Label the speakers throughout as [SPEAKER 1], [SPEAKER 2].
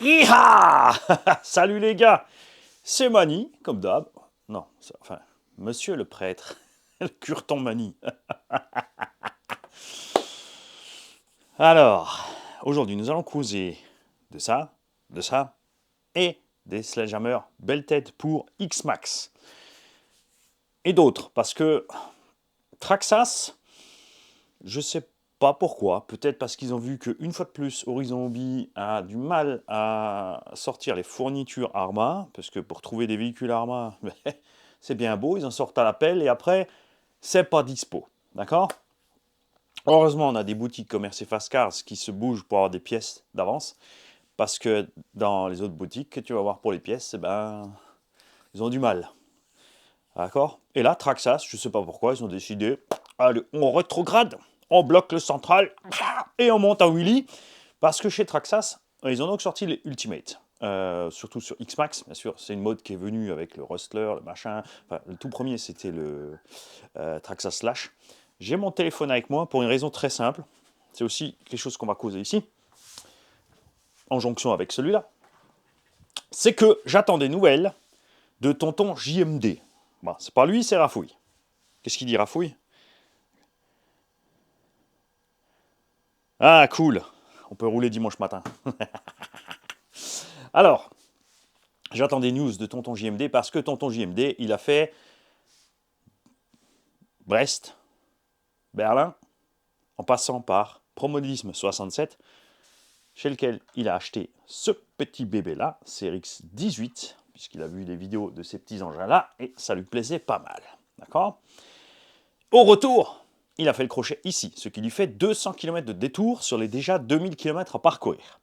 [SPEAKER 1] Iha Salut les gars, c'est Mani, comme d'hab. Non, enfin, monsieur le prêtre, le curton Mani. Alors, aujourd'hui, nous allons causer de ça, et des sledgehammers belle tête pour X-Max. Et d'autres, parce que Traxxas, je sais pas pourquoi, peut-être parce qu'ils ont vu qu'une fois de plus, Horizon Hobby a du mal à sortir les fournitures Arma, parce que pour trouver des véhicules Arma, c'est bien beau, ils en sortent à l'appel, et après, c'est pas dispo, d'accord? Heureusement, on a des boutiques comme RC Fast Cars qui se bougent pour avoir des pièces d'avance, parce que dans les autres boutiques que tu vas voir pour les pièces, eh ben, ils ont du mal, d'accord? Et là, Traxxas, je sais pas pourquoi, ils ont décidé, allez, on rétrograde, on bloque le central, et on monte à Willy, parce que chez Traxxas, ils ont donc sorti les Ultimate. Surtout sur X-Max, bien sûr, c'est une mode qui est venue avec le Rustler, le machin. Enfin, le tout premier, c'était le Traxxas Slash. J'ai mon téléphone avec moi pour une raison très simple. C'est aussi quelque chose qu'on va causer ici, en jonction avec celui-là. C'est que j'attends des nouvelles de tonton JMD. Bon, c'est pas lui, c'est Rafouille. Qu'est-ce qu'il dit, Rafouille? Ah, cool. On peut rouler dimanche matin. Alors, j'attends des news de tonton JMD parce que tonton JMD, il a fait Brest, Berlin, en passant par Promodisme 67, chez lequel il a acheté ce petit bébé-là, CRX 18, puisqu'il a vu des vidéos de ces petits engins-là, et ça lui plaisait pas mal. D'accord? Au retour, il a fait le crochet ici, ce qui lui fait 200 km de détour sur les déjà 2000 km à parcourir.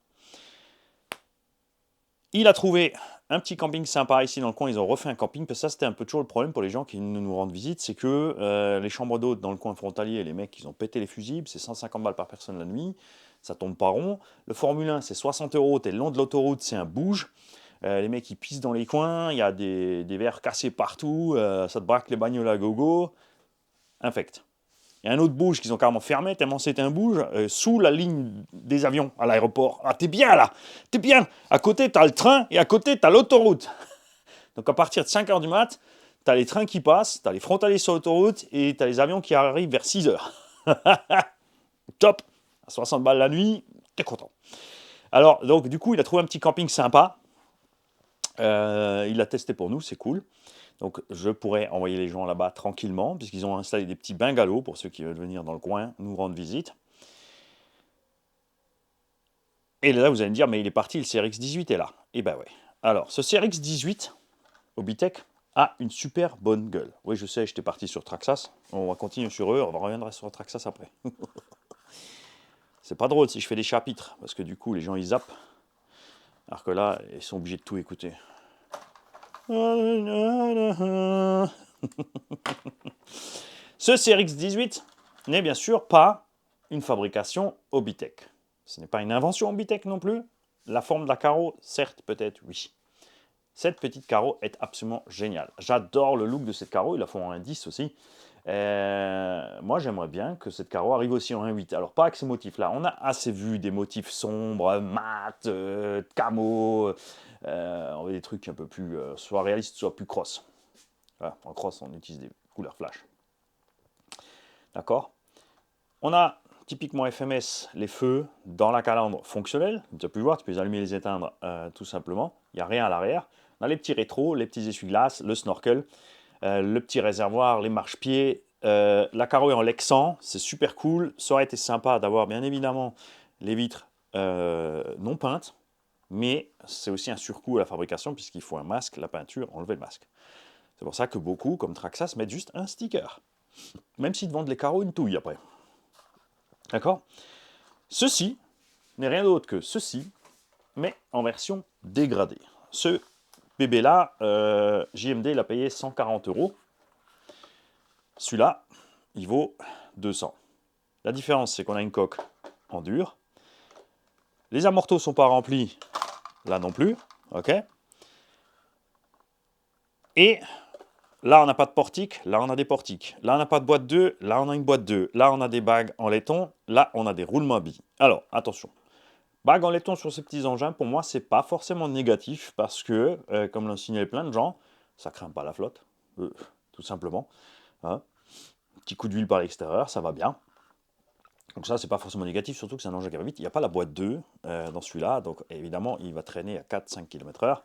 [SPEAKER 1] Il a trouvé un petit camping sympa ici dans le coin, ils ont refait un camping, parce que ça c'était un peu toujours le problème pour les gens qui nous rendent visite, c'est que les chambres d'hôtes dans le coin frontalier, les mecs ils ont pété les fusibles, c'est 150 balles par personne la nuit, ça tombe pas rond. Le Formule 1 c'est 60 €, t'es le long de l'autoroute, c'est un bouge. Les mecs ils pissent dans les coins, il y a des verres cassés partout, ça te braque les bagnoles à gogo, infect. Il y a un autre bouge qu'ils ont carrément fermé, tellement c'était un bouge, sous la ligne des avions à l'aéroport. Ah, t'es bien là, t'es bien. À côté, t'as le train et à côté, t'as l'autoroute. Donc à partir de 5h du mat, t'as les trains qui passent, t'as les frontaliers sur l'autoroute et t'as les avions qui arrivent vers 6h. Top. À 60 balles la nuit, t'es content. Alors, donc du coup, il a trouvé un petit camping sympa. Il l'a testé pour nous, c'est cool. Donc je pourrais envoyer les gens là-bas tranquillement, puisqu'ils ont installé des petits bungalows pour ceux qui veulent venir dans le coin nous rendre visite. Et là, vous allez me dire, mais il est parti, le CRX-18 est là. Et ben ouais. Alors, ce CRX-18, Hobbytech, a une super bonne gueule. Oui, je sais, j'étais parti sur Traxxas. On va continuer sur eux, on reviendra sur Traxxas après. C'est pas drôle si je fais des chapitres, parce que du coup, les gens, ils zappent. Alors que là, ils sont obligés de tout écouter. Ce CRX-18 n'est bien sûr pas une fabrication Hobbytech. Ce n'est pas une invention Hobbytech non plus. La forme de la carreau, certes, peut-être, oui. Cette petite carreau est absolument géniale. J'adore le look de cette carreau, ils la font en 1.10 aussi. Moi, j'aimerais bien que cette carreau arrive aussi en 1.8. Alors, pas avec ces motifs-là. On a assez vu des motifs sombres, mat, camo, on veut des trucs un peu plus, soit réalistes, soit plus cross. Voilà, en cross, on utilise des couleurs flash. D'accord? On a typiquement FMS, les feux dans la calandre fonctionnelle. Tu as pu voir, tu peux les allumer et les éteindre tout simplement. Il n'y a rien à l'arrière. On a les petits rétros, les petits essuie-glaces, le snorkel, le petit réservoir, les marchepieds. La carreau est en Lexan, c'est super cool. Ça aurait été sympa d'avoir bien évidemment les vitres non peintes, mais c'est aussi un surcoût à la fabrication puisqu'il faut un masque, la peinture, enlever le masque. C'est pour ça que beaucoup, comme Traxxas, mettent juste un sticker. Même s'ils te vendent les carreaux une touille après. D'accord? Ceci n'est rien d'autre que ceci, mais en version dégradée. Ce bébé-là, JMD l'a payé 140 €. Celui-là, il vaut 200. La différence, c'est qu'on a une coque en dur. Les amortos ne sont pas remplis, là non plus. Ok. Et là, on n'a pas de portique, là, on a des portiques. Là, on n'a pas de boîte 2, là, on a une boîte 2. Là, on a des bagues en laiton, là, on a des roulements à billes. Alors, attention. Bague en laiton sur ces petits engins, pour moi, c'est pas forcément négatif parce que, comme l'ont signalé plein de gens, ça craint pas la flotte, tout simplement. Hein. Petit coup d'huile par l'extérieur, ça va bien. Donc ça, c'est pas forcément négatif, surtout que c'est un engin qui va vite. Il n'y a pas la boîte 2 dans celui-là, donc évidemment, il va traîner à 4-5 km/h.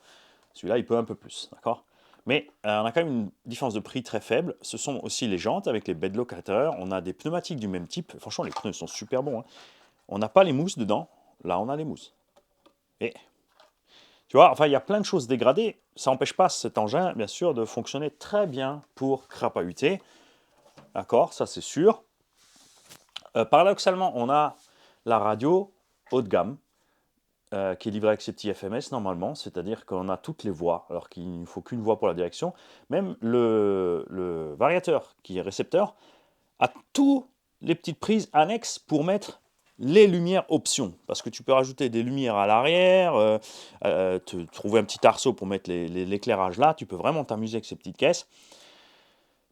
[SPEAKER 1] Celui-là, il peut un peu plus, d'accord. Mais on a quand même une différence de prix très faible. Ce sont aussi les jantes avec les bedlock à l'intérieur. On a des pneumatiques du même type. Franchement, les pneus sont super bons. Hein. On n'a pas les mousses dedans. Là, on a les mousses. Et tu vois, enfin, il y a plein de choses dégradées. Ça n'empêche pas cet engin, bien sûr, de fonctionner très bien pour crapahuter. D'accord, ça c'est sûr. Paradoxalement, on a la radio haut de gamme qui est livrée avec ces petits FMS normalement, c'est-à-dire qu'on a toutes les voix, alors qu'il ne faut qu'une voix pour la direction. Même le variateur qui est récepteur a tous les petites prises annexes pour mettre les lumières options, parce que tu peux rajouter des lumières à l'arrière, trouver un petit arceau pour mettre l'éclairage là, tu peux vraiment t'amuser avec ces petites caisses.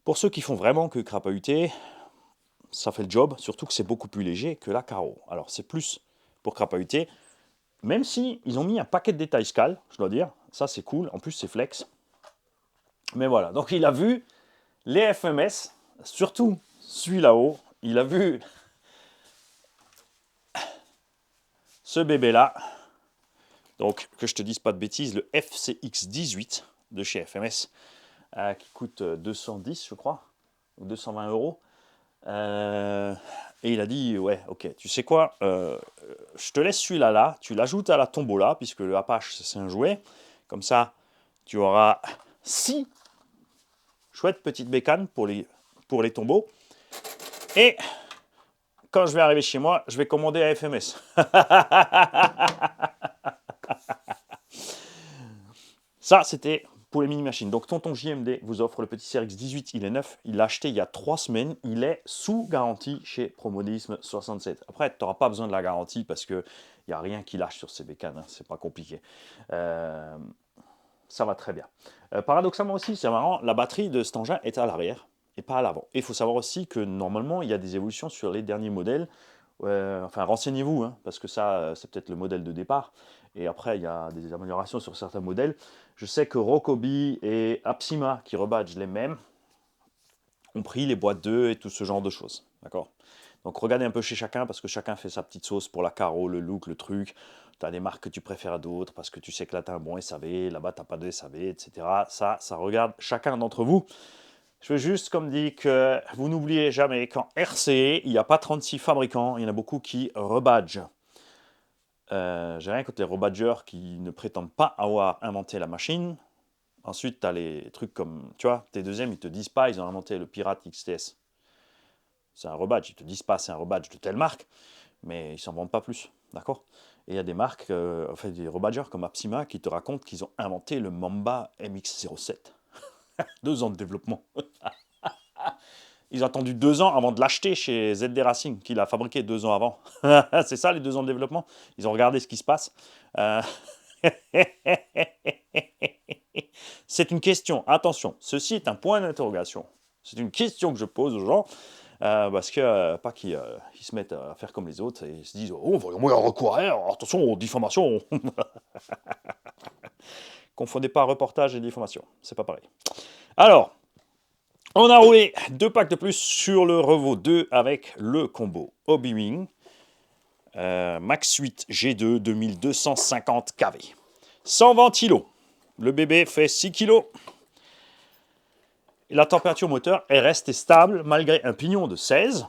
[SPEAKER 1] Pour ceux qui font vraiment que crapahuter, ça fait le job, surtout que c'est beaucoup plus léger que la Caro. Alors c'est plus pour crapahuter, même si ils ont mis un paquet de détails scale, je dois dire, ça c'est cool, en plus c'est flex. Mais voilà, donc il a vu les FMS, surtout celui là-haut, il a vu ce bébé-là, donc que je te dise pas de bêtises, le FCX18 de chez FMS, qui coûte 210 je crois, ou 220 €. Et il a dit, ouais, ok, tu sais quoi, je te laisse celui-là là, tu l'ajoutes à la tombola, puisque le Apache c'est un jouet, comme ça tu auras 6 chouettes petites bécanes pour les tombeaux, et quand je vais arriver chez moi, je vais commander à FMS. Ça, c'était pour les mini-machines. Donc, Tonton JMD vous offre le petit CRX18, il est neuf. Il l'a acheté il y a 3 semaines. Il est sous garantie chez Promodisme 67. Après, tu n'auras pas besoin de la garantie parce qu'il n'y a rien qui lâche sur ces bécanes. Hein. C'est pas compliqué. Ça va très bien. Paradoxalement aussi, c'est marrant, la batterie de cet engin est à l'arrière et pas à l'avant. Et il faut savoir aussi que normalement, il y a des évolutions sur les derniers modèles. Enfin, renseignez-vous, hein, parce que ça, c'est peut-être le modèle de départ. Et après, il y a des améliorations sur certains modèles. Je sais que Rockobi et Apsima, qui rebadgent les mêmes, ont pris les boîtes 2 et tout ce genre de choses. D'accord. Donc regardez un peu chez chacun, parce que chacun fait sa petite sauce pour la Caro, le look, le truc. Tu as des marques que tu préfères à d'autres, parce que tu sais que là, tu as un bon SAV, là-bas, tu n'as pas de SAV, etc. Ça regarde chacun d'entre vous. Je veux juste, comme dit, que vous n'oubliez jamais qu'en RC, il n'y a pas 36 fabricants, il y en a beaucoup qui rebadgent. J'ai rien contre les rebadgers qui ne prétendent pas avoir inventé la machine. Ensuite, tu as les trucs comme, tu vois, T2M, ils te disent pas, ils ont inventé le Pirate XTS. C'est un rebadge, ils te disent pas, c'est un rebadge de telle marque, mais ils s'en vendent pas plus, d'accord. Et il y a des marques, enfin des rebadgers comme Apsima qui te racontent qu'ils ont inventé le Mamba MX-07. 2 ans de développement. Ils ont attendu 2 ans avant de l'acheter chez ZD Racing, qui l'a fabriqué 2 ans avant. C'est ça les 2 ans de développement. Ils ont regardé ce qui se passe. C'est une question. Attention, ceci est un point d'interrogation. C'est une question que je pose aux gens. Parce que pas qu'ils se mettent à faire comme les autres et se disent oh, voyons-moi un recours, attention, diffamation. Confondez pas reportage et diffamation, c'est pas pareil. Alors, on a roulé 2 packs de plus sur le Revo 2 avec le combo Hobby-Wing Max 8 G2 2250 kV. 120 kg. Le bébé fait 6 kg. Et la température moteur est restée stable malgré un pignon de 16.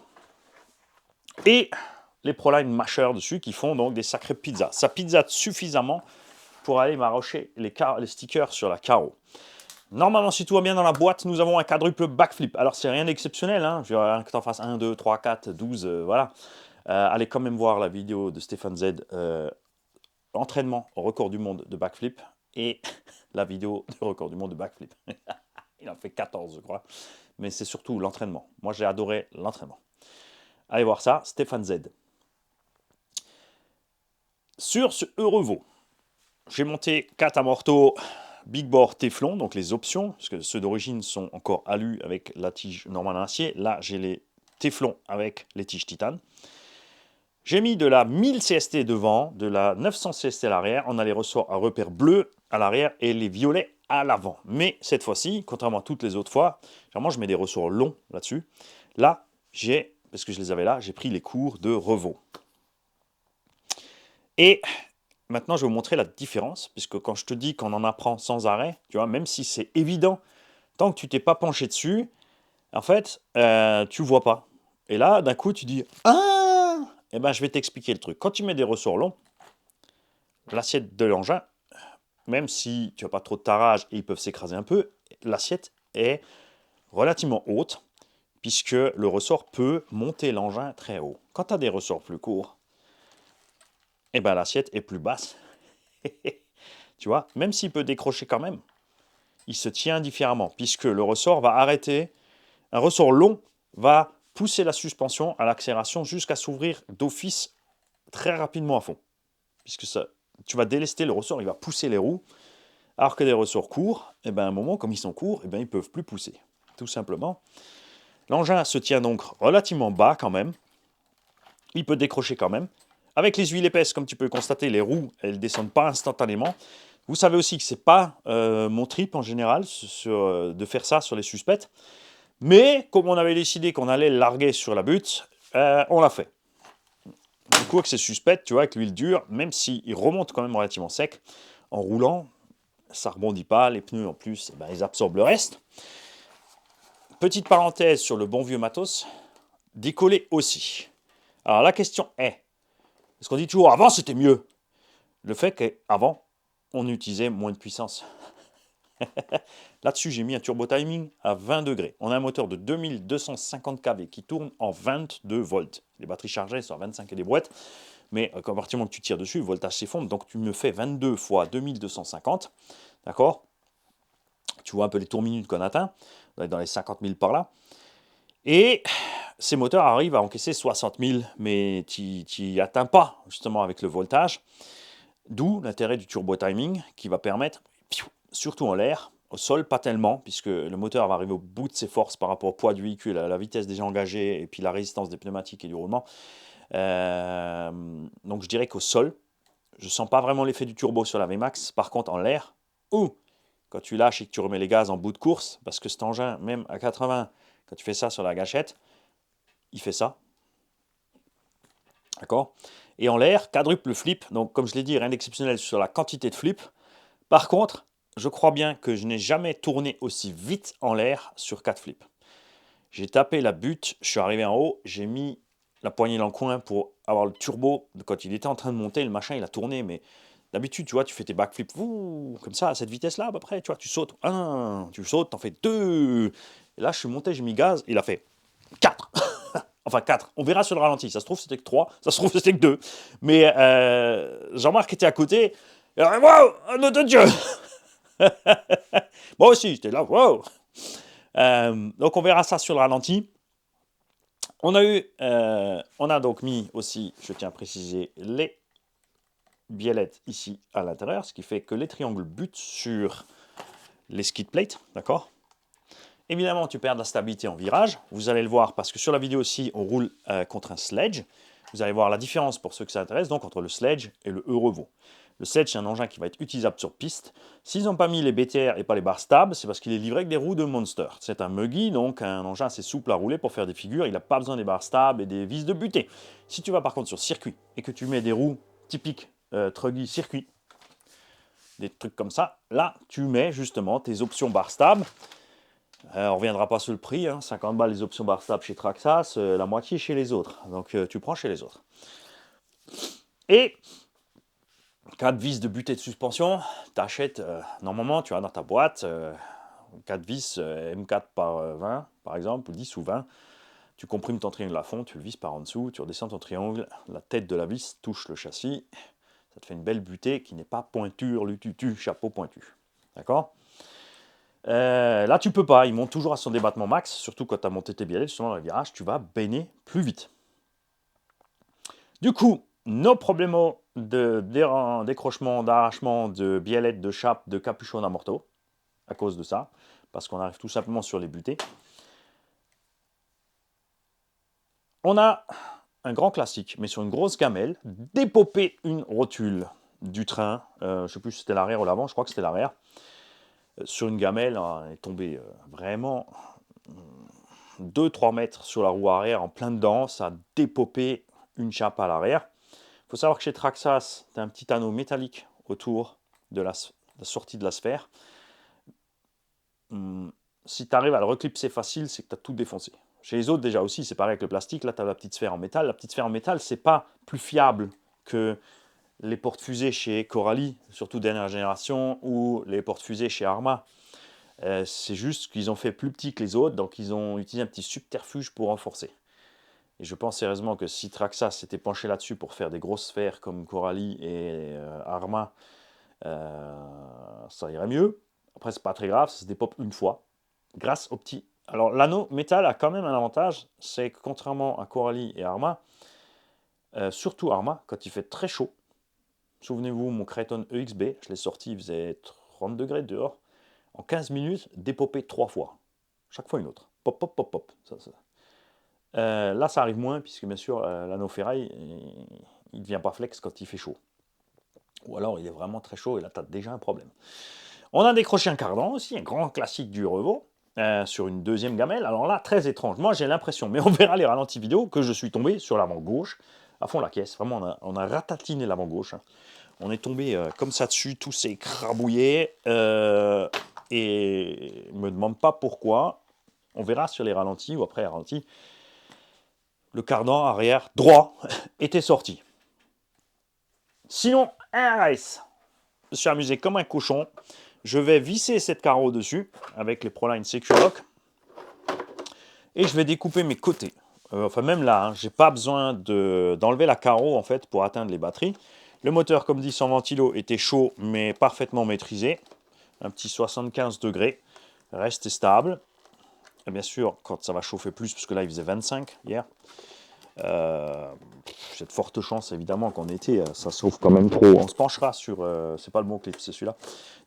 [SPEAKER 1] Et les Proline Masher dessus qui font donc des sacrées pizzas. Ça pizzate suffisamment pour aller m'arracher les stickers sur la Caro. Normalement, si tout va bien dans la boîte, nous avons un quadruple backflip. Alors, c'est rien d'exceptionnel, hein. Je veux que tu en fasses 1, 2, 3, 4, 12, voilà. Allez quand même voir la vidéo de Stéphane Z, entraînement au record du monde de backflip, et la vidéo du record du monde de backflip. Il en fait 14, je crois. Mais c'est surtout l'entraînement. Moi, j'ai adoré l'entraînement. Allez voir ça, Stéphane Z. Sur ce Eurevo, j'ai monté 4 amortos Big Bore Téflon, donc les options, parce que ceux d'origine sont encore alu avec la tige normale en acier. Là, j'ai les Téflons avec les tiges titane. J'ai mis de la 1000 CST devant, de la 900 CST à l'arrière. On a les ressorts à repère bleu à l'arrière et les violets à l'avant. Mais cette fois-ci, contrairement à toutes les autres fois, généralement je mets des ressorts longs là-dessus. Là, parce que je les avais là, j'ai pris les cours de Revaux. Et maintenant, je vais vous montrer la différence, puisque quand je te dis qu'on en apprend sans arrêt, tu vois, même si c'est évident, tant que tu t'es pas penché dessus, en fait, tu vois pas. Et là, d'un coup, tu dis « Ah !» Eh ben, je vais t'expliquer le truc. Quand tu mets des ressorts longs, l'assiette de l'engin, même si tu n'as pas trop de tarage et ils peuvent s'écraser un peu, l'assiette est relativement haute, puisque le ressort peut monter l'engin très haut. Quand tu as des ressorts plus courts, eh ben, l'assiette est plus basse. Tu vois, même s'il peut décrocher quand même, il se tient différemment, puisque le ressort va arrêter. Un ressort long va pousser la suspension à l'accélération jusqu'à s'ouvrir d'office très rapidement à fond. Puisque ça, tu vas délester le ressort, il va pousser les roues. Alors que des ressorts courts, eh ben, à un moment, comme ils sont courts, eh ben, ils ne peuvent plus pousser. Tout simplement. L'engin se tient donc relativement bas quand même. Il peut décrocher quand même. Avec les huiles épaisses, comme tu peux le constater, les roues, elles ne descendent pas instantanément. Vous savez aussi que ce n'est pas mon trip en général de faire ça sur les suspects. Mais comme on avait décidé qu'on allait le larguer sur la butte, on l'a fait. Du coup, avec ces suspects, tu vois, avec l'huile dure, même s'il remonte quand même relativement sec, en roulant, ça ne rebondit pas. Les pneus, en plus, eh ben, ils absorbent le reste. Petite parenthèse sur le bon vieux matos, décoller aussi. Alors la question est, parce qu'on dit toujours avant c'était mieux, le fait qu'avant on utilisait moins de puissance. Là-dessus j'ai mis un turbo timing à 20 degrés. On a un moteur de 2250 kV qui tourne en 22 volts. Les batteries chargées sont à 25 et des brouettes, mais à partir du moment que tu tires dessus, le voltage s'effondre, donc tu me fais 22 fois 2250, d'accord? Tu vois un peu les tours minutes qu'on atteint, on est dans les 50 000 par là. Et ces moteurs arrivent à encaisser 60 000, mais tu n'y atteins pas, justement, avec le voltage. D'où l'intérêt du turbo timing, qui va permettre, surtout en l'air, au sol, pas tellement, puisque le moteur va arriver au bout de ses forces par rapport au poids du véhicule, à la vitesse déjà engagée, et puis la résistance des pneumatiques et du roulement. Donc je dirais qu'au sol, je ne sens pas vraiment l'effet du turbo sur la VMAX. Par contre, en l'air, ou quand tu lâches et que tu remets les gaz en bout de course, parce que cet engin, même à 80, quand tu fais ça sur la gâchette, il fait ça. D'accord? Et en l'air, quadruple flip. Donc, comme je l'ai dit, rien d'exceptionnel sur la quantité de flip. Par contre, je crois bien que je n'ai jamais tourné aussi vite en l'air sur 4 flips. J'ai tapé la butte, je suis arrivé en haut, j'ai mis la poignée dans le coin pour avoir le turbo. Quand il était en train de monter, le machin, il a tourné. Mais d'habitude, tu vois, tu fais tes backflips comme ça, à cette vitesse-là, à peu près. Tu vois, tu sautes 1, tu sautes, t'en fais 2. Et là, je suis monté, j'ai mis gaz, il a fait 4. Enfin 4, on verra sur le ralenti, ça se trouve c'était que 3, ça se trouve c'était que 2. Mais Jean-Marc était à côté, et alors, wow, un nom de Dieu. Moi aussi, j'étais là, wow. Donc on verra ça sur le ralenti. On a donc mis aussi, je tiens à préciser, les biellettes ici à l'intérieur, ce qui fait que les triangles butent sur les skid plates, d'accord? Évidemment, tu perds de la stabilité en virage. Vous allez le voir parce que sur la vidéo aussi, on roule contre un sledge. Vous allez voir la différence pour ceux que ça intéresse, donc entre le sledge et le Eurevaux. Le sledge, c'est un engin qui va être utilisable sur piste. S'ils n'ont pas mis les BTR et pas les barres stables, c'est parce qu'il est livré avec des roues de Monster. C'est un Muggy, donc un engin assez souple à rouler pour faire des figures. Il n'a pas besoin des barres stables et des vis de butée. Si tu vas par contre sur circuit et que tu mets des roues typiques Truggy circuit, des trucs comme ça, là, tu mets justement tes options barres stables. On ne reviendra pas sur le prix, hein, 50 balles les options barres stables chez Traxxas, la moitié chez les autres. Donc tu prends chez les autres. Et 4 vis de butée de suspension, tu achètes, normalement tu as dans ta boîte 4 vis M4 par 20 par exemple, ou 10 ou 20. Tu comprimes ton triangle à fond, tu le vis par en dessous, tu redescends ton triangle, la tête de la vis touche le châssis, ça te fait une belle butée qui n'est pas pointure, lututu, chapeau pointu. D'accord? Là, tu peux pas. Il monte toujours à son débattement max, surtout quand tu as monté tes biellettes, justement dans le virage, tu vas baigner plus vite. Du coup, nos problèmes de décrochement, d'arrachement, de biellettes, de chape, de capuchon d'amorto, à cause de ça, parce qu'on arrive tout simplement sur les butées. On a un grand classique, mais sur une grosse gamelle, dépoper une rotule du train. Je ne sais plus si c'était l'arrière ou l'avant, je crois que c'était l'arrière. Sur une gamelle, on est tombé vraiment 2-3 mètres sur la roue arrière en plein dedans. Ça a dépopé une chape à l'arrière. Il faut savoir que chez Traxxas, tu as un petit anneau métallique autour de la sortie de la sphère. Si tu arrives à le reclipser facile, c'est que tu as tout défoncé. Chez les autres, déjà aussi, c'est pareil avec le plastique. Là, tu as la petite sphère en métal. La petite sphère en métal, c'est pas plus fiable que les porte-fusées chez Coralie, surtout dernière génération, ou les porte-fusées chez Arma. C'est juste qu'ils ont fait plus petit que les autres, donc ils ont utilisé un petit subterfuge pour renforcer. Et je pense sérieusement que si Traxxas s'était penché là-dessus pour faire des grosses sphères comme Coralie et Arma, ça irait mieux. Après, c'est pas très grave, ça se dépop une fois, grâce au petit. Alors, l'anneau métal a quand même un avantage, c'est que contrairement à Coralie et Arma, surtout Arma, quand il fait très chaud, souvenez-vous, mon Kraton EXB, je l'ai sorti, il faisait 30 degrés dehors, en 15 minutes, dépopé 3 fois. Chaque fois une autre. Pop, pop, pop, pop. Là, ça arrive moins, puisque bien sûr, l'anneau ferraille, il ne devient pas flex quand il fait chaud. Ou alors, il est vraiment très chaud, et là, tu as déjà un problème. On a décroché un cardan aussi, un grand classique du Revo, sur une deuxième gamelle. Alors là, très étrange. Moi, j'ai l'impression, mais on verra les ralentis vidéo, que je suis tombé sur l'avant gauche, à fond la caisse. Vraiment, on a ratatiné l'avant gauche. On est tombé comme ça dessus, tout s'est écrabouillé. Et ne me demande pas pourquoi. On verra sur les ralentis ou après les ralentis. Le cardan arrière droit était sorti. Sinon, RS. Je me suis amusé comme un cochon. Je vais visser cette carreau dessus avec les Proline Secure-Lock. Et je vais découper mes côtés. Enfin, même là, j'ai pas besoin d'enlever la carreau en fait pour atteindre les batteries. Le moteur, comme dit, sans ventilo, était chaud mais parfaitement maîtrisé. Un petit 75 degrés. Reste stable. Et bien sûr, quand ça va chauffer plus, parce que là il faisait 25 hier, j'ai de fortes chances évidemment qu'en été ça chauffe quand même trop. On se penchera sur, c'est pas le bon clip, c'est celui-là.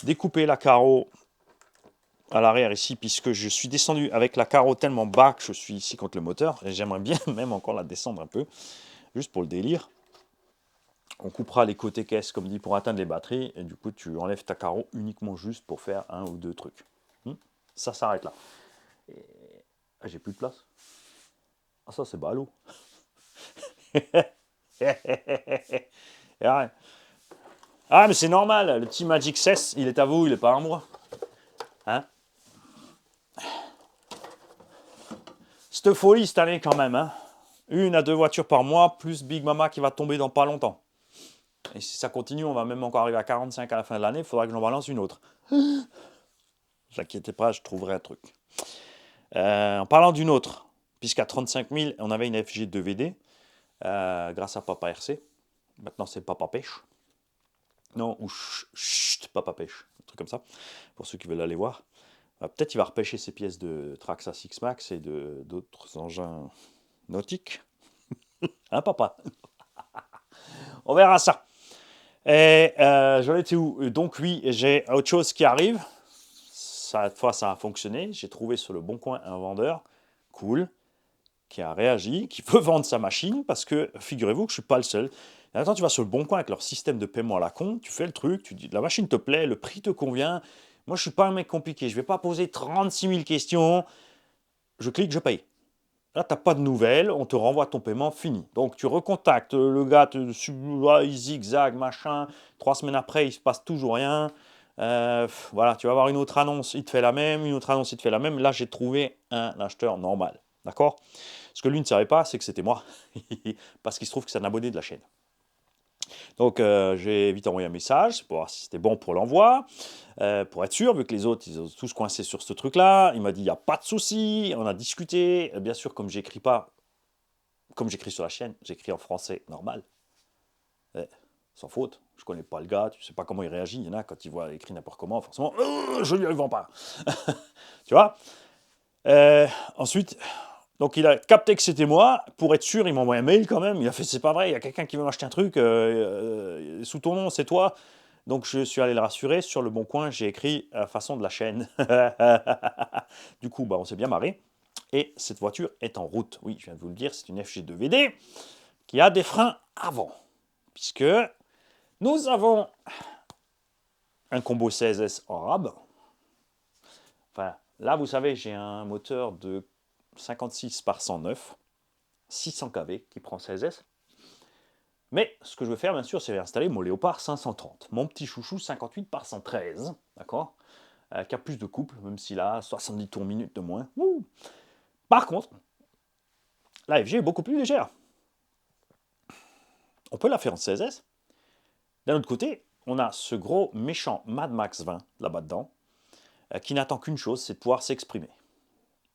[SPEAKER 1] Découper la carreau à l'arrière ici, puisque je suis descendu avec la carreau tellement bas que je suis ici contre le moteur, et j'aimerais bien même encore la descendre un peu, juste pour le délire. On coupera les côtés caisse, comme dit, pour atteindre les batteries, et du coup tu enlèves ta carreau uniquement juste pour faire un ou deux trucs. Ça s'arrête là. Et... Ah, j'ai plus de place. Ah, ça c'est ballot. Ah, mais c'est normal, le petit Magic 16, il est à vous, il est pas à moi. Hein? Cette folie cette année quand même, hein. 1 à 2 voitures par mois, plus Big Mama qui va tomber dans pas longtemps. Et si ça continue, on va même encore arriver à 45 à la fin de l'année, il faudra que j'en balance une autre. Ne vous inquiétez pas, je trouverai un truc. En parlant d'une autre, puisqu'à 35 000, on avait une FG2VD, grâce à Papa RC. Maintenant, c'est Papa Pêche. Non, ou chut, Papa Pêche. Un truc comme ça, pour ceux qui veulent aller voir. Peut-être il va repêcher ses pièces de Traxxas X-Max et d'autres engins nautiques. Hein, papa? On verra ça. Et j'en étais où? Donc oui, j'ai autre chose qui arrive. Cette fois, ça a fonctionné. J'ai trouvé sur le bon coin un vendeur cool qui a réagi, qui veut vendre sa machine parce que figurez-vous que je ne suis pas le seul. Et attends, tu vas sur le bon coin avec leur système de paiement à la con, tu fais le truc, tu dis la machine te plaît, le prix te convient. Moi, je ne suis pas un mec compliqué, je ne vais pas poser 36 000 questions. Je clique, je paye. Là, tu n'as pas de nouvelles, on te renvoie ton paiement, fini. Donc, tu recontactes le gars, il zigzag, machin. 3 semaines après, il ne se passe toujours rien. Voilà, tu vas avoir une autre annonce, il te fait la même, une autre annonce, il te fait la même. Là, j'ai trouvé un acheteur normal. D'accord? Ce que lui ne savait pas, c'est que c'était moi. Parce qu'il se trouve que c'est un abonné de la chaîne. Donc, j'ai vite envoyé un message pour voir si c'était bon pour l'envoi. Pour être sûr, vu que les autres, ils ont tous coincé sur ce truc-là. Il m'a dit, il n'y a pas de souci. On a discuté. Bien sûr, comme j'écris pas, comme j'écris sur la chaîne, j'écris en français normal. Sans faute. Je connais pas le gars, tu sais pas comment il réagit. Il y en a, quand il voit écrit n'importe comment, forcément, je lui vends pas. Tu vois? Ensuite, donc il a capté que c'était moi. Pour être sûr, il m'a envoyé un mail quand même. Il a fait, c'est pas vrai, il y a quelqu'un qui veut m'acheter un truc sous ton nom, c'est toi. Donc je suis allé le rassurer. Sur le bon coin, j'ai écrit façon de la chaîne. Du coup, on s'est bien marré. Et cette voiture est en route. Oui, je viens de vous le dire, c'est une FG2VD. qui a des freins avant, puisque nous avons un combo 16S en rab. Enfin, là, vous savez, j'ai un moteur de 56 par 109, 600 kV qui prend 16S. Mais ce que je veux faire, bien sûr, c'est installer mon Léopard 530, mon petit chouchou 58 par 113, d'accord, qui a plus de couple, même s'il a 70 tours minute de moins. Ouh. Par contre, la FG est beaucoup plus légère. On peut la faire en 16S. D'un autre côté, on a ce gros méchant Mad Max 20 là-bas dedans, qui n'attend qu'une chose, c'est de pouvoir s'exprimer.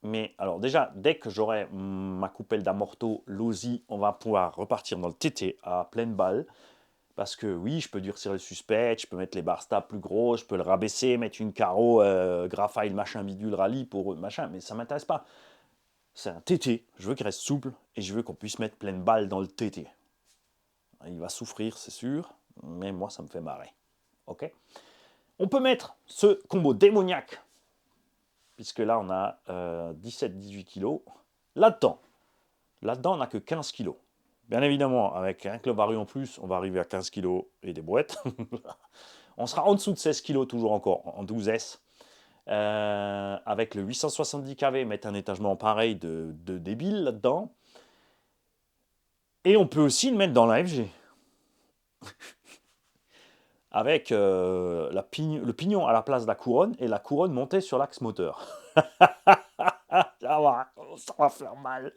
[SPEAKER 1] Mais alors déjà, dès que j'aurai ma coupelle d'amorto, l'OSI, on va pouvoir repartir dans le TT à pleine balle. Parce que oui, je peux durcir le suspect, je peux mettre les barres stables plus gros, je peux le rabaisser, mettre une carreau graphite machin bidule rallye pour machin, mais ça ne m'intéresse pas. C'est un TT, je veux qu'il reste souple et je veux qu'on puisse mettre pleine balle dans le TT. Il va souffrir, c'est sûr, mais moi ça me fait marrer. Ok. On peut mettre ce combo démoniaque, puisque là on a 17-18 kg. Là-dedans, on n'a que 15 kg. Bien évidemment, avec un club varu en plus, on va arriver à 15 kg et des brouettes. On sera en dessous de 16 kg toujours encore, en 12S. Avec le 870 kV, mettre un étagement pareil de débile là-dedans. Et on peut aussi le mettre dans la FG. Avec le pignon à la place de la couronne et la couronne montée sur l'axe moteur. Ça va faire mal.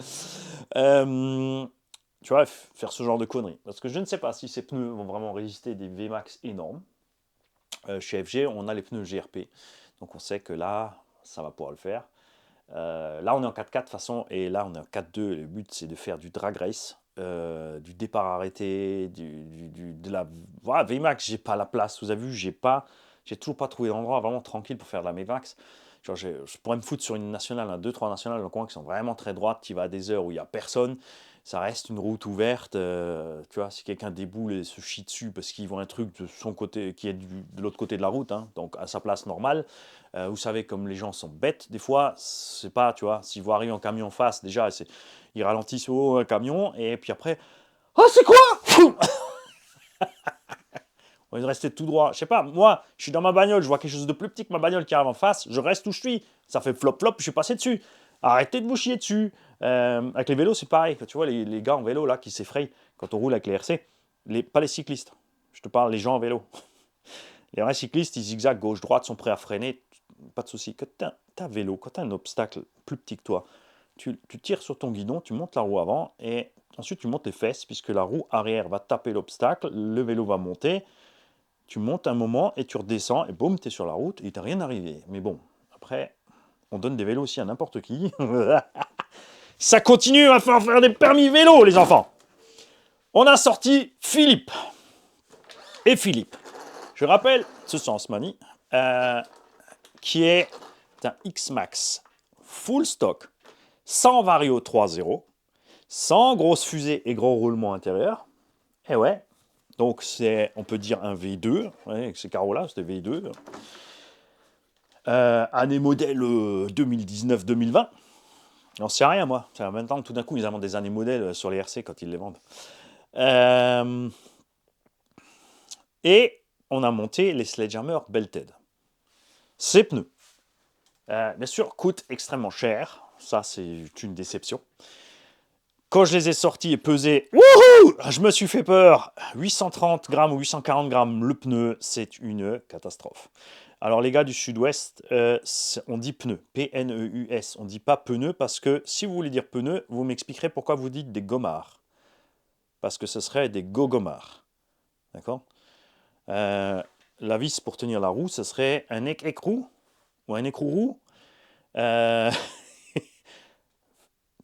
[SPEAKER 1] Tu vois, faire ce genre de conneries. Parce que je ne sais pas si ces pneus vont vraiment résister des VMAX énormes. Chez FG, on a les pneus GRP. Donc on sait que là, ça va pouvoir le faire. Là, on est en 4x4 de toute façon. Et là, on est en 4x2. Le but, c'est de faire du drag race. Du départ arrêté, de la... Voilà, VMAX, j'ai pas la place. Vous avez vu, j'ai toujours pas trouvé d'endroit vraiment tranquille pour faire de la VMAX. Genre, je pourrais me foutre sur une nationale, 2-3 nationales dans le coin qui sont vraiment très droites, qui va à des heures où il n'y a personne. Ça reste une route ouverte. Tu vois, si quelqu'un déboule et se chie dessus parce qu'il voit un truc de son côté qui est de l'autre côté de la route, hein, donc à sa place normale. Vous savez, comme les gens sont bêtes, des fois, c'est pas, tu vois, s'ils voient arriver en camion en face, déjà, ils ralentissent un camion et puis après, oh, c'est quoi? On va rester tout droit. Je sais pas, moi, je suis dans ma bagnole, je vois quelque chose de plus petit que ma bagnole qui arrive en face, je reste où je suis. Ça fait flop-flop, je suis passé dessus. Arrêtez de vous chier dessus. Avec les vélos, c'est pareil. Tu vois, les gars en vélo là qui s'effrayent quand on roule avec les RC, pas les cyclistes. Je te parle, les gens en vélo. Les vrais cyclistes, ils zigzaguent gauche-droite, sont prêts à freiner. Pas de souci. Quand tu as un vélo, quand tu as un obstacle plus petit que toi, tu tires sur ton guidon, tu montes la roue avant et ensuite tu montes les fesses puisque la roue arrière va taper l'obstacle, le vélo va monter. Tu montes un moment et tu redescends et boum, tu es sur la route et il t'est rien arrivé. Mais bon, après, on donne des vélos aussi à n'importe qui. Ça continue, à faire des permis vélo, les enfants. On a sorti Philippe. Et Philippe, je rappelle ce Sensmani, qui est un X-Max full stock, sans Vario 3.0, sans grosse fusée et gros roulement intérieur. Et ouais, donc c'est, on peut dire un V2, ouais, avec ces carreaux-là, c'était V2. Année modèle 2019-2020. J'en sais rien, moi. Ça fait 20 ans que tout d'un coup, ils inventent des années modèles sur les RC quand ils les vendent. Et on a monté les Sledgehammer Belted. Ces pneus, bien sûr, coûtent extrêmement cher. Ça, c'est une déception. Quand je les ai sortis et pesés, wouhou, je me suis fait peur. 830 grammes ou 840 grammes le pneu, c'est une catastrophe. Alors les gars du sud-ouest, on dit pneu, P-N-E-U-S. On ne dit pas pneu parce que si vous voulez dire pneu, vous m'expliquerez pourquoi vous dites des gommards. Parce que ce serait des go-gommards. D'accord. La vis pour tenir la roue, ce serait un écrou ou un écrou-roue. Tu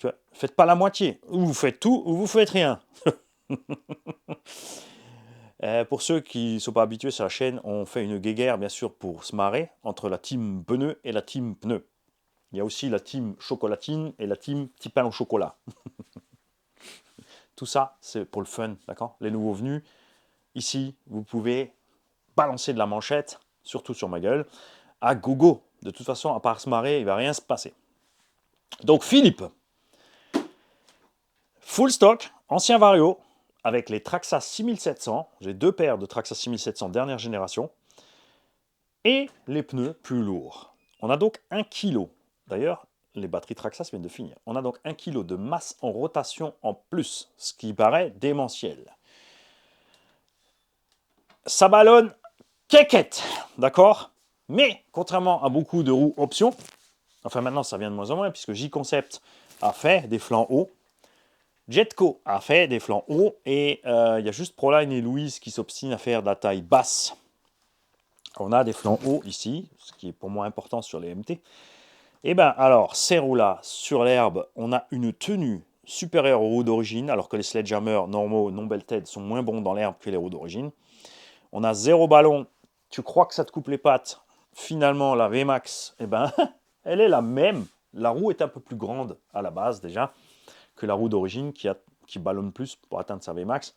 [SPEAKER 1] vois, faites pas la moitié. Ou vous faites tout, ou vous faites rien. Pour ceux qui ne sont pas habitués sur la chaîne, on fait une guéguerre, bien sûr, pour se marrer, entre la team pneu et la team pneu. Il y a aussi la team chocolatine et la team petit pain au chocolat. Tout ça, c'est pour le fun, d'accord? Les nouveaux venus, ici, vous pouvez balancer de la manchette, surtout sur ma gueule, à gogo. De toute façon, à part se marrer, il ne va rien se passer. Donc, Philippe, full stock, Ancien Vario, avec les Traxxas 6700, j'ai 2 paires de Traxxas 6700 dernière génération, et les pneus plus lourds. On a donc 1 kg. D'ailleurs, les batteries Traxxas viennent de finir. On a donc 1 kg de masse en rotation en plus, ce qui paraît démentiel. Ça ballonne quéquette, d'accord? Mais, contrairement à beaucoup de roues options, enfin maintenant ça vient de moins en moins, puisque J-Concept a fait des flancs hauts, Jetco a fait des flancs hauts, et il y a juste Proline et Louise qui s'obstinent à faire de la taille basse. On a des flancs hauts ici, ce qui est pour moi important sur les MT. Et bien alors, ces roues-là, sur l'herbe, on a une tenue supérieure aux roues d'origine, alors que les sledgehammers normaux non belted sont moins bons dans l'herbe que les roues d'origine. On a 0 ballon, tu crois que ça te coupe les pattes, finalement la VMAX, eh ben, elle est la même. La roue est un peu plus grande à la base déjà que la roue d'origine qui ballonne plus pour atteindre sa VMAX.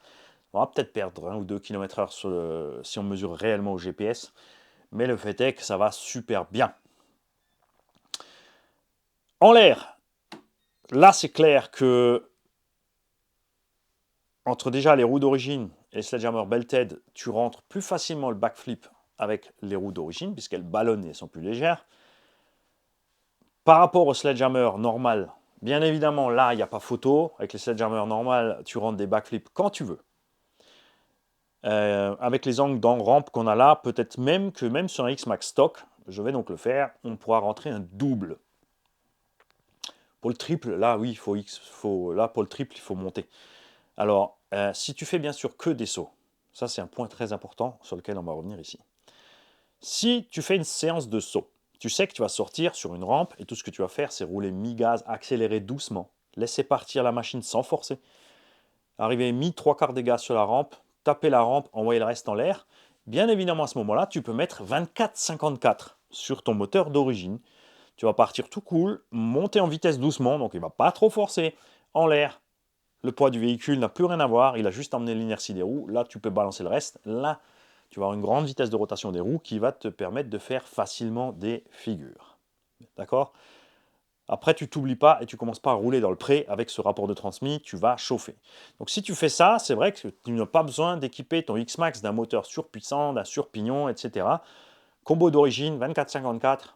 [SPEAKER 1] On va peut-être perdre 1 ou 2 km/h si on mesure réellement au GPS, mais le fait est que ça va super bien. En l'air, là c'est clair que entre déjà les roues d'origine et les sledgehammer belted, tu rentres plus facilement le backflip avec les roues d'origine, puisqu'elles ballonnent et sont plus légères. Par rapport au sledgehammer normal, bien évidemment, là, il n'y a pas photo. Avec les sledgehammer normal, tu rentres des backflips quand tu veux. Avec les angles dans rampe qu'on a là, peut-être même que même sur un X-Max stock, je vais donc le faire, on pourra rentrer un double. Pour le triple, là, oui, là, pour le triple, il faut monter. Alors, si tu fais bien sûr que des sauts, ça c'est un point très important sur lequel on va revenir ici. Si tu fais une séance de saut, tu sais que tu vas sortir sur une rampe et tout ce que tu vas faire, c'est rouler mi-gaz, accélérer doucement, laisser partir la machine sans forcer, arriver mi-trois quarts des gaz sur la rampe, taper la rampe, envoyer le reste en l'air. Bien évidemment, à ce moment-là, tu peux mettre 24-54 sur ton moteur d'origine. Tu vas partir tout cool, monter en vitesse doucement, donc il ne va pas trop forcer, en l'air. Le poids du véhicule n'a plus rien à voir, il a juste emmené l'inertie des roues. Là, tu peux balancer le reste. Là, tu vas avoir une grande vitesse de rotation des roues qui va te permettre de faire facilement des figures. D'accord? Après, tu t'oublies pas et tu commences pas à rouler dans le pré avec ce rapport de transmis, tu vas chauffer. Donc si tu fais ça, c'est vrai que tu n'as pas besoin d'équiper ton X-Max d'un moteur surpuissant, d'un surpignon, etc. Combo d'origine, 24-54.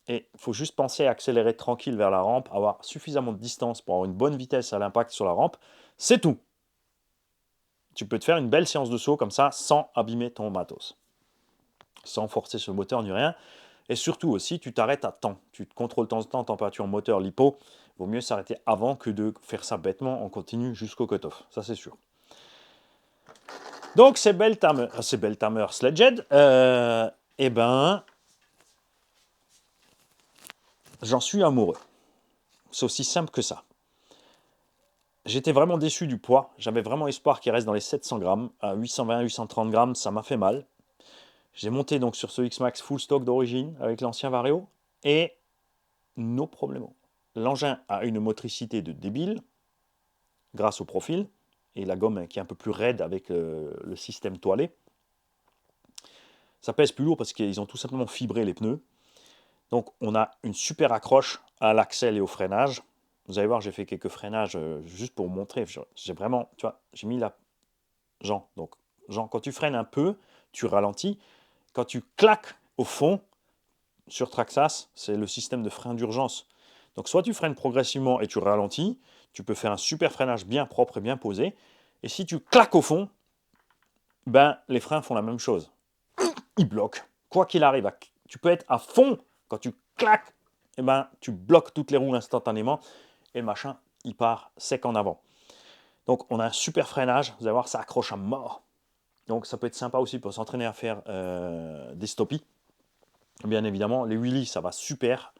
[SPEAKER 1] Et il faut juste penser à accélérer tranquille vers la rampe, avoir suffisamment de distance pour avoir une bonne vitesse à l'impact sur la rampe. C'est tout. Tu peux te faire une belle séance de saut comme ça sans abîmer ton matos. Sans forcer sur le moteur ni rien. Et surtout aussi, tu t'arrêtes à temps. Tu te contrôles de temps en temps température moteur, lipo. Il vaut mieux s'arrêter avant que de faire ça bêtement en continu jusqu'au cut-off. Ça, c'est sûr. Donc, ces Belthammer Sledgehead, eh ben, j'en suis amoureux. C'est aussi simple que ça. J'étais vraiment déçu du poids. J'avais vraiment espoir qu'il reste dans les 700 grammes. À 820, 830 grammes, ça m'a fait mal. J'ai monté donc sur ce X-Max full stock d'origine avec l'ancien Vario. Et no problemo. L'engin a une motricité de débile grâce au profil et la gomme qui est un peu plus raide avec le système toilé. Ça pèse plus lourd parce qu'ils ont tout simplement fibré les pneus. Donc on a une super accroche à l'axel et au freinage. Vous allez voir, j'ai fait quelques freinages juste pour vous montrer. J'ai vraiment, tu vois, j'ai mis la Jean. Donc, Jean, quand tu freines un peu, tu ralentis. Quand tu claques au fond, sur Traxxas, c'est le système de frein d'urgence. Donc, soit tu freines progressivement et tu ralentis, tu peux faire un super freinage bien propre et bien posé. Et si tu claques au fond, ben, les freins font la même chose. Ils bloquent. Quoi qu'il arrive, tu peux être à fond. Quand tu claques, eh ben, tu bloques toutes les roues instantanément et le machin, il part sec en avant. Donc, on a un super freinage. Vous allez voir, ça accroche à mort. Donc, ça peut être sympa aussi pour s'entraîner à faire des stoppies. Bien évidemment, les wheelies, ça va super.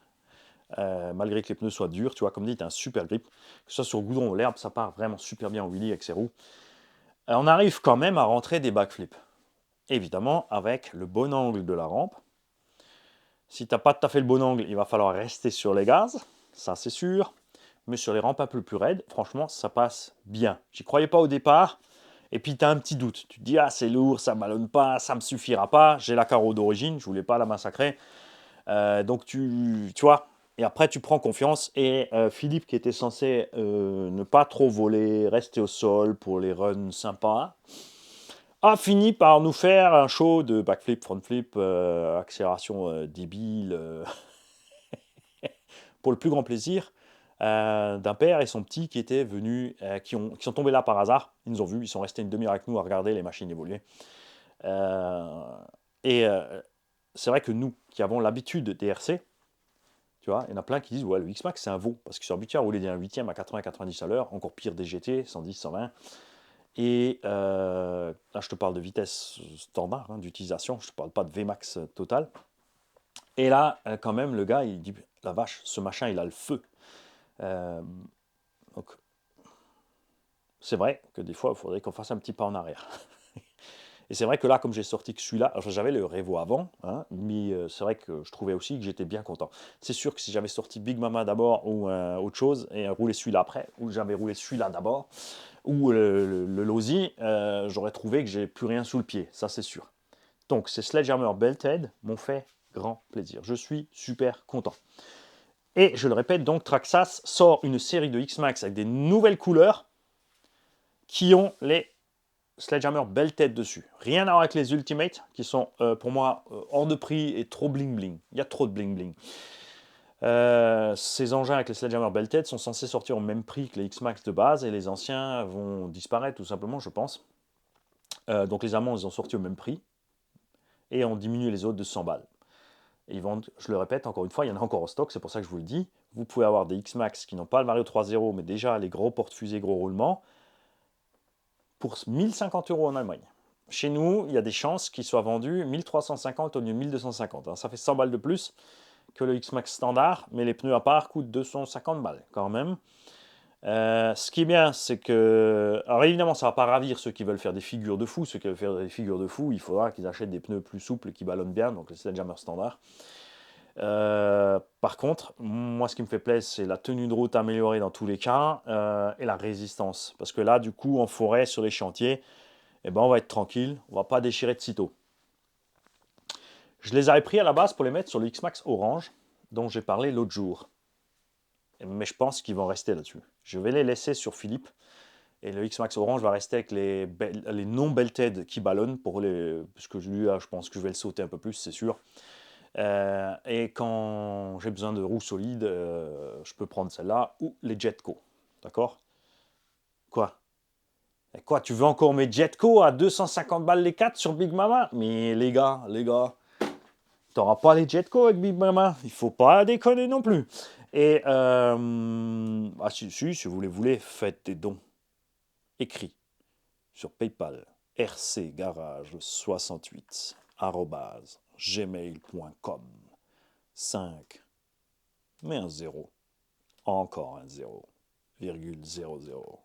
[SPEAKER 1] Malgré que les pneus soient durs, tu vois, comme dit, tu as un super grip. Que ce soit sur le goudron ou l'herbe, ça part vraiment super bien en wheelie avec ses roues. On arrive quand même à rentrer des backflips. Évidemment, avec le bon angle de la rampe. Si tu n'as pas tout à fait le bon angle, il va falloir rester sur les gaz. Ça, c'est sûr. Mais sur les rampes un peu plus raides, franchement, ça passe bien. J'y croyais pas au départ. Et puis, tu as un petit doute. Tu te dis, ah, c'est lourd, ça ne ballonne pas, ça ne me suffira pas. J'ai la carreau d'origine, je ne voulais pas la massacrer. Donc, tu vois, Et après, tu prends confiance. Et Philippe, qui était censé ne pas trop voler, rester au sol pour les runs sympas, a fini par nous faire un show de backflip, frontflip, accélération débile, pour le plus grand plaisir d'un père et son petit qui étaient venus, qui sont tombés là par hasard. Ils nous ont vus, ils sont restés une demi-heure avec nous à regarder les machines évoluer. Euh, et c'est vrai que nous, qui avons l'habitude des RC, tu vois, il y en a plein qui disent ouais, le X-Max c'est un veau, parce qu'ils sont habitués à rouler d'un 8e à 80-90 à l'heure, encore pire des GT, 110-120. Et là, je te parle de vitesse standard d'utilisation, je ne te parle pas de Vmax total. Et là, quand même, le gars, il dit la vache, ce machin, il a le feu. Donc, c'est vrai que des fois, il faudrait qu'on fasse un petit pas en arrière. Et c'est vrai que là, comme j'ai sorti que celui-là, j'avais le Revo avant, hein, mais c'est vrai que je trouvais aussi que j'étais bien content. C'est sûr que si j'avais sorti Big Mama d'abord ou autre chose, et roulé celui-là après, ou j'avais roulé celui-là d'abord, ou le Losi, j'aurais trouvé que j'ai plus rien sous le pied, ça c'est sûr. Donc ces Sledgehammer Belted m'ont fait grand plaisir. Je suis super content. Et je le répète, donc Traxxas sort une série de X-Max avec des nouvelles couleurs qui ont les Sledgehammer Belted dessus. Rien à voir avec les Ultimate, qui sont pour moi hors de prix et trop bling bling. Il y a trop de bling bling. Ces engins avec les Sledgehammer Belted sont censés sortir au même prix que les X-Max de base et les anciens vont disparaître tout simplement, je pense. Donc les Allemands, ils ont sorti au même prix et on diminue les autres de 100 balles. Et ils vendent, je le répète encore une fois, il y en a encore en stock, c'est pour ça que je vous le dis. Vous pouvez avoir des X-Max qui n'ont pas le Mario 3.0, mais déjà les gros porte-fusées, gros roulements, pour 1050 € en Allemagne. Chez nous, il y a des chances qu'ils soient vendus 1350 au lieu de 1250. Ça fait 100 balles de plus que le X-Max standard, mais les pneus à part coûtent 250 balles quand même. Ce qui est bien, c'est que... Alors évidemment, ça ne va pas ravir ceux qui veulent faire des figures de fou. Ceux qui veulent faire des figures de fou, il faudra qu'ils achètent des pneus plus souples qui ballonnent bien, donc les Sledgehammer standard. Par contre, moi, ce qui me fait plaisir, c'est la tenue de route améliorée dans tous les cas et la résistance. Parce que là, du coup, en forêt, sur les chantiers, eh ben, on va être tranquille, on ne va pas déchirer de sitôt. Je les avais pris à la base pour les mettre sur le X-Max Orange, dont j'ai parlé l'autre jour. Mais je pense qu'ils vont rester là-dessus. Je vais les laisser sur Philippe. Et le X-Max Orange va rester avec les non-belted qui ballonnent, parce que lui, je pense que je vais le sauter un peu plus, c'est sûr. Et quand j'ai besoin de roues solides, je peux prendre celle-là ou les Jetco. D'accord? Quoi? Et quoi, tu veux encore mes Jetco à 250 balles les 4 sur Big Mama? Mais les gars, t'auras pas les Jetco avec Big Mama. Il faut pas déconner non plus. Et si vous les voulez, faites des dons. Écrit sur PayPal rcgarage68@gmail.com 5, mais un 0, encore un 0,00.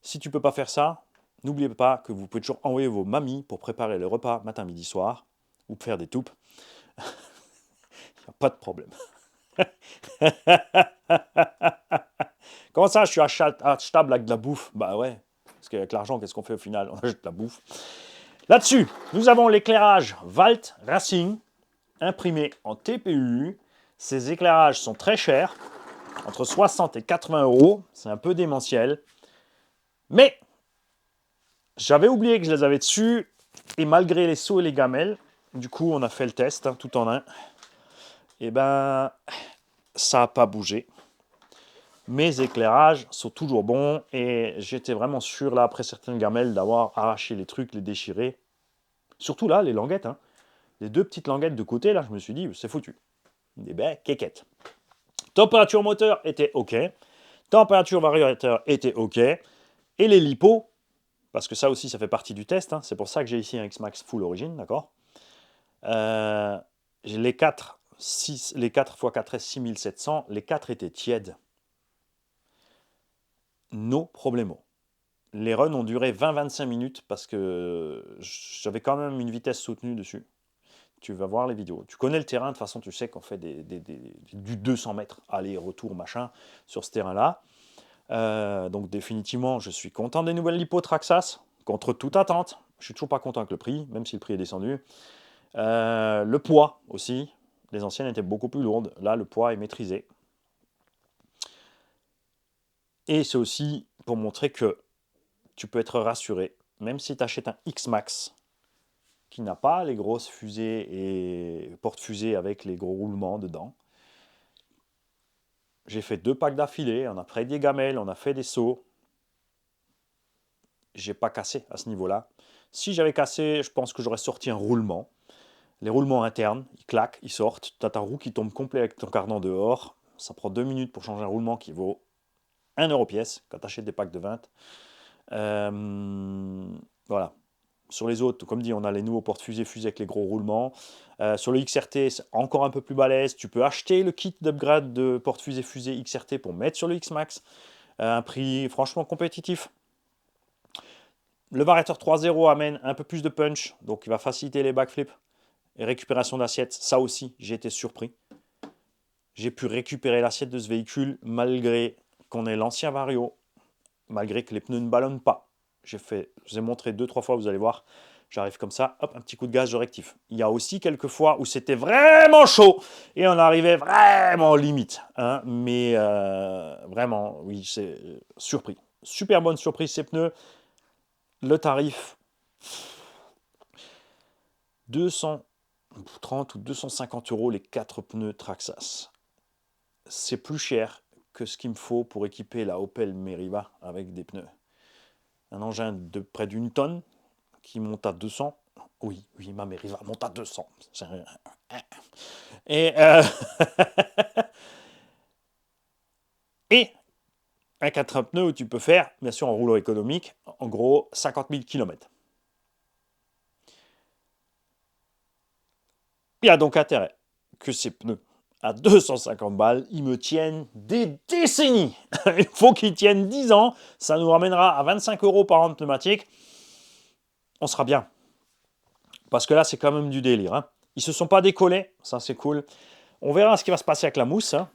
[SPEAKER 1] Si tu peux pas faire ça, n'oubliez pas que vous pouvez toujours envoyer vos mamies pour préparer le repas matin, midi, soir, ou faire des toupes. Il n'y a pas de problème. Comment ça, je suis achetable avec de la bouffe? Bah ouais, parce qu'avec l'argent, qu'est-ce qu'on fait au final? On achète de la bouffe. Là-dessus, nous avons l'éclairage Valt Racing, imprimé en TPU. Ces éclairages sont très chers, entre 60 et 80 €. C'est un peu démentiel. Mais j'avais oublié que je les avais dessus. Et malgré les sauts et les gamelles, du coup, on a fait le test tout en un. Et ben, ça n'a pas bougé. Mes éclairages sont toujours bons. Et j'étais vraiment sûr, là, après certaines gamelles, d'avoir arraché les trucs, les déchiré. Surtout là, les languettes. Les deux petites languettes de côté, là, je me suis dit, c'est foutu. Eh ben, quéquette. Température moteur était OK. Température variateur était OK. Et les lipos, parce que ça aussi, ça fait partie du test. C'est pour ça que j'ai ici un X-Max Full Origin, d'accord. Les 4 x 4S 6700, les 4 étaient tièdes. No problemo. Les runs ont duré 20-25 minutes parce que j'avais quand même une vitesse soutenue dessus. Tu vas voir les vidéos. Tu connais le terrain, de toute façon, tu sais qu'on fait du 200 mètres aller-retour, machin, sur ce terrain-là. Donc définitivement, je suis content des nouvelles lipos Traxxas, contre toute attente. Je suis toujours pas content avec le prix, même si le prix est descendu. Le poids aussi. Les anciennes étaient beaucoup plus lourdes. Là, le poids est maîtrisé. Et c'est aussi pour montrer que tu peux être rassuré, même si tu achètes un X-Max qui n'a pas les grosses fusées et porte-fusées avec les gros roulements dedans. J'ai fait 2 packs d'affilée, on a pris des gamelles, on a fait des sauts. J'ai pas cassé à ce niveau-là. Si j'avais cassé, je pense que j'aurais sorti un roulement. Les roulements internes, ils claquent, ils sortent. Tu as ta roue qui tombe complet avec ton cardan dehors. Ça prend 2 minutes pour changer un roulement qui vaut 1 euro pièce quand tu achètes des packs de 20. Voilà. Sur les autres, comme dit, on a les nouveaux porte-fusées fusées avec les gros roulements. Sur le XRT, c'est encore un peu plus balèze. Tu peux acheter le kit d'upgrade de porte-fusée fusée XRT pour mettre sur le X-Max. Un prix franchement compétitif. Le variateur 3.0 amène un peu plus de punch, donc il va faciliter les backflips et récupération d'assiette. Ça aussi, j'ai été surpris. J'ai pu récupérer l'assiette de ce véhicule malgré qu'on ait l'ancien Vario, malgré que les pneus ne ballonnent pas. Je vous ai montré 2-3 fois, vous allez voir. J'arrive comme ça, hop, un petit coup de gaz, je rectifie. Il y a aussi quelques fois où c'était vraiment chaud et on arrivait vraiment limite. Hein, mais vraiment, oui, c'est surpris. Super bonne surprise ces pneus. Le tarif, 230 ou 250 euros les 4 pneus Traxxas. C'est plus cher que ce qu'il me faut pour équiper la Opel Meriva avec des pneus. Un engin de près d'une tonne qui monte à 200. Oui, ma Meriva monte à 200. Et, et un 4 pneus où tu peux faire, bien sûr en rouleau économique, en gros 50 000 km. Il y a donc intérêt que ces pneus à 250 balles, ils me tiennent des décennies. Il faut qu'ils tiennent 10 ans. Ça nous ramènera à 25 euros par an de pneumatique. On sera bien. Parce que là, c'est quand même du délire. Hein. Ils ne se sont pas décollés. Ça, c'est cool. On verra ce qui va se passer avec la mousse. Hein.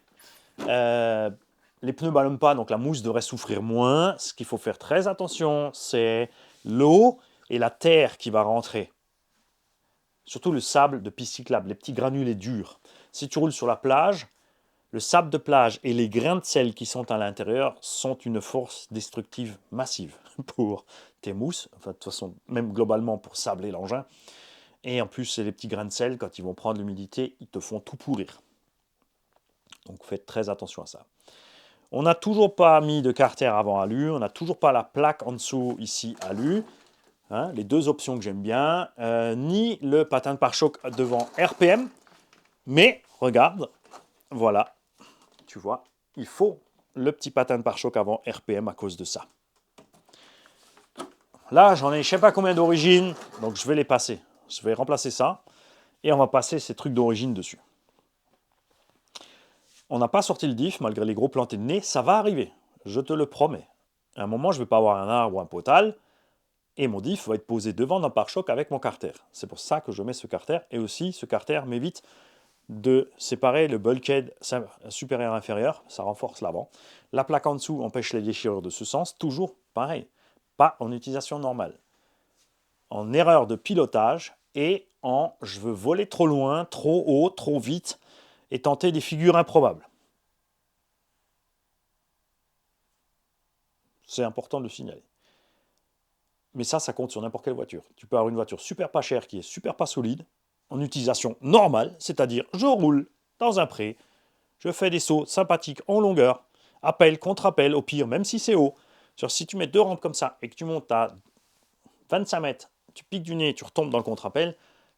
[SPEAKER 1] Les pneus ne ballonnent pas, donc la mousse devrait souffrir moins. Ce qu'il faut faire très attention, c'est l'eau et la terre qui va rentrer. Surtout le sable de piste cyclable, les petits granulés durs. Si tu roules sur la plage, le sable de plage et les grains de sel qui sont à l'intérieur sont une force destructive massive pour tes mousses, enfin de toute façon, même globalement pour sabler l'engin. Et en plus, c'est les petits grains de sel, quand ils vont prendre l'humidité, ils te font tout pourrir. Donc faites très attention à ça. On n'a toujours pas mis de carter avant alu, on n'a toujours pas la plaque en dessous ici alu. Hein, les deux options que j'aime bien, ni le patin de pare-choc devant RPM, mais regarde, voilà, tu vois, il faut le petit patin de pare-choc avant RPM à cause de ça. Là, j'en ai je ne sais pas combien d'origine, donc je vais les passer. Je vais remplacer ça et on va passer ces trucs d'origine dessus. On n'a pas sorti le diff malgré les gros plantés de nez, ça va arriver, je te le promets. À un moment, je ne vais pas avoir un arbre ou un potal et mon diff va être posé devant dans le pare-choc avec mon carter. C'est pour ça que je mets ce carter et aussi ce carter m'évite de séparer le bulkhead supérieur-inférieur, ça renforce l'avant. La plaque en dessous empêche les déchirures de ce sens, toujours pareil, pas en utilisation normale. En erreur de pilotage et en je veux voler trop loin, trop haut, trop vite et tenter des figures improbables. C'est important de le signaler. Mais ça compte sur n'importe quelle voiture. Tu peux avoir une voiture super pas chère qui est super pas solide, en utilisation normale, c'est-à-dire je roule dans un pré, je fais des sauts sympathiques en longueur, appel, contre-appel, au pire, même si c'est haut. Si tu mets 2 rampes comme ça et que tu montes à 25 mètres, tu piques du nez, tu retombes dans le contre-appel,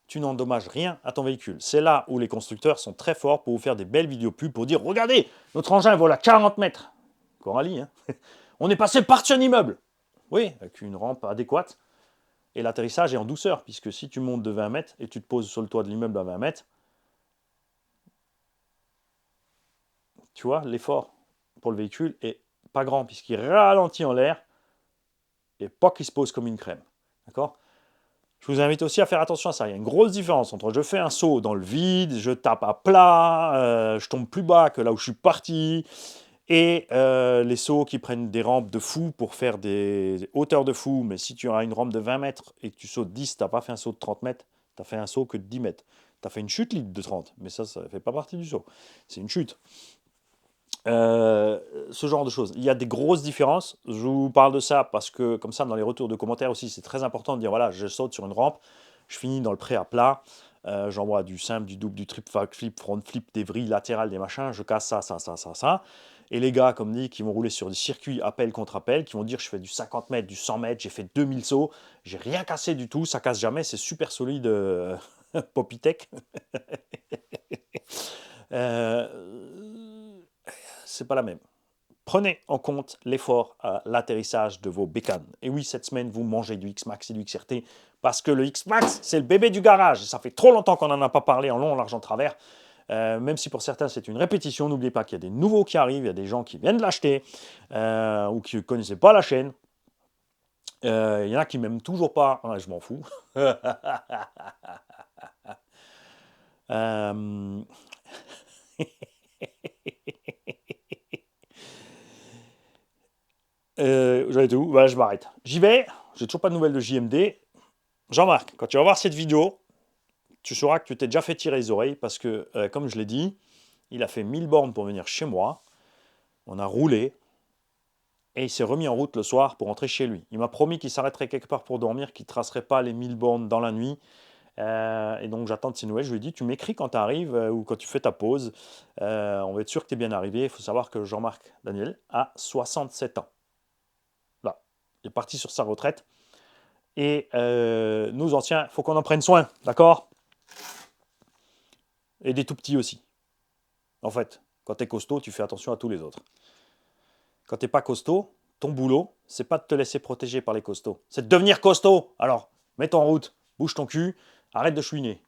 [SPEAKER 1] tu n'endommages rien à ton véhicule. C'est là où les constructeurs sont très forts pour vous faire des belles vidéos pubs pour dire « Regardez, notre engin vole à 40 mètres !» Coralie, hein. On est passé par-dessus un immeuble. Oui, avec une rampe adéquate. Et l'atterrissage est en douceur, puisque si tu montes de 20 mètres et tu te poses sur le toit de l'immeuble à 20 mètres, tu vois, l'effort pour le véhicule est pas grand, puisqu'il ralentit en l'air et pas qu'il se pose comme une crème. D'accord ? Je vous invite aussi à faire attention à ça. Il y a une grosse différence entre je fais un saut dans le vide, je tape à plat, je tombe plus bas que là où je suis parti, et les sauts qui prennent des rampes de fou pour faire des hauteurs de fou. Mais si tu as une rampe de 20 mètres et que tu sautes 10, tu n'as pas fait un saut de 30 mètres, tu as fait un saut que de 10 mètres. Tu as fait une chute libre de 30, mais ça ne fait pas partie du saut. C'est une chute. Ce genre de choses. Il y a des grosses différences. Je vous parle de ça parce que, comme ça, dans les retours de commentaires aussi, c'est très important de dire voilà, je saute sur une rampe, je finis dans le pré à plat, j'envoie du simple, du double, du triple flip, front flip, des vrilles latérales, des machins, je casse ça, ça, ça, ça, ça. Et les gars, comme dit, qui vont rouler sur des circuits appel contre appel, qui vont dire je fais du 50 mètres, du 100 mètres, j'ai fait 2000 sauts, j'ai rien cassé du tout, ça casse jamais, c'est super solide, Popitech. C'est pas la même. Prenez en compte l'effort à l'atterrissage de vos bécanes. Et oui, cette semaine, vous mangez du X-Max et du XRT parce que le X-Max, c'est le bébé du garage. Ça fait trop longtemps qu'on n'en a pas parlé en long, en large, en travers. Même si pour certains, c'est une répétition. N'oubliez pas qu'il y a des nouveaux qui arrivent, il y a des gens qui viennent de l'acheter ou qui ne connaissaient pas la chaîne. Il y en a qui m'aiment toujours pas. Ouais, je m'en fous. J'avais tout. Voilà, je m'arrête. J'y vais. J'ai toujours pas de nouvelles de JMD. Jean-Marc, quand tu vas voir cette vidéo, tu sauras que tu t'es déjà fait tirer les oreilles parce que, comme je l'ai dit, il a fait 1000 bornes pour venir chez moi. On a roulé et il s'est remis en route le soir pour rentrer chez lui. Il m'a promis qu'il s'arrêterait quelque part pour dormir, qu'il ne tracerait pas les 1000 bornes dans la nuit. Et donc j'attends de ses nouvelles. Je lui ai dit, tu m'écris quand tu arrives ou quand tu fais ta pause. On va être sûr que tu es bien arrivé. Il faut savoir que Jean-Marc Daniel a 67 ans. Là, il est parti sur sa retraite. Et nous anciens, il faut qu'on en prenne soin, d'accord? Et des tout petits aussi. En fait, quand tu es costaud, tu fais attention à tous les autres. Quand tu n'es pas costaud, ton boulot, c'est pas de te laisser protéger par les costauds. C'est de devenir costaud. Alors, mets-toi en route, bouge ton cul, arrête de chouiner.